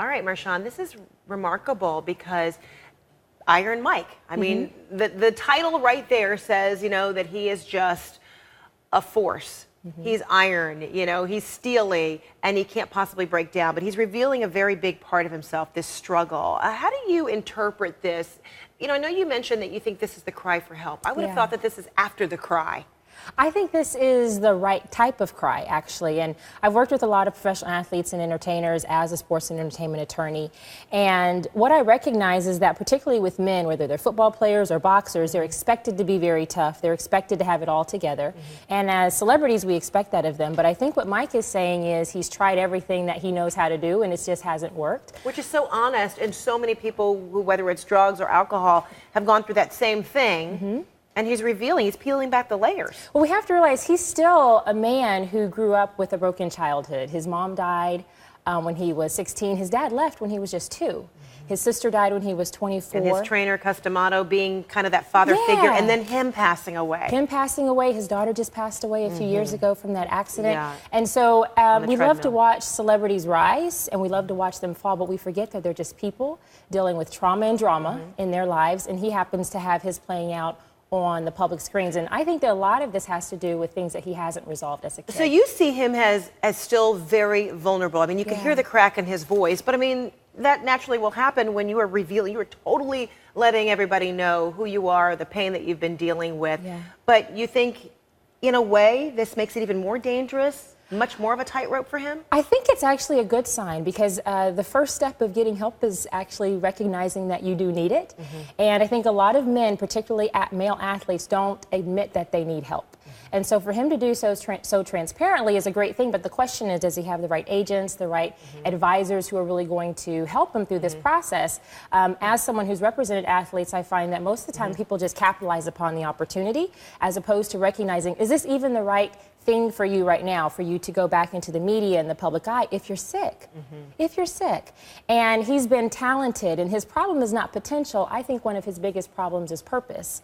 All right, Marshawn, this is remarkable because Iron Mike. I mean, the title right there says, that he is just a force. He's iron, he's steely, and he can't possibly break down. But he's revealing a very big part of himself, this struggle. How do you interpret this? I know you mentioned that you think this is the cry for help. I would have thought that this is after the cry. I think this is the right type of cry, actually. And I've worked with a lot of professional athletes and entertainers as a sports and entertainment attorney. And what I recognize is that particularly with men, whether they're football players or boxers, they're expected to be very tough. They're expected to have it all together. And as celebrities, we expect that of them. But I think what Mike is saying is he's tried everything that he knows how to do, and it just hasn't worked. Which is so honest. And so many people who, whether it's drugs or alcohol, have gone through that same thing. And he's peeling back the layers. Well, we have to realize he's still a man who grew up with a broken childhood. His mom died when he was 16. His dad left when he was just 2. His sister died when he was 24. And his trainer, Customato, being kind of that father figure, and then him passing away. His daughter just passed away a few years ago from that accident. And so we love to watch celebrities rise, and we love to watch them fall, but we forget that they're just people dealing with trauma and drama in their lives, and he happens to have his playing out on the public screens. And I think that a lot of this has to do with things that he hasn't resolved as a kid. So you see him as still very vulnerable. I mean, you can hear the crack in his voice, but I mean, that naturally will happen when you are revealing, you are totally letting everybody know who you are, the pain that you've been dealing with. But you think, in a way, this makes it even more dangerous? Much more of a tightrope for him? I think it's actually a good sign because the first step of getting help is actually recognizing that you do need it. And I think a lot of men, particularly male athletes, don't admit that they need help. And so for him to do so transparently is a great thing, but the question is, does he have the right agents, the right advisors who are really going to help him through this process? As someone who's represented athletes, I find that most of the time people just capitalize upon the opportunity as opposed to recognizing, is this even the right thing for you right now, for you to go back into the media and the public eye if you're sick? If you're sick. And he's been talented, and his problem is not potential. I think one of his biggest problems is purpose.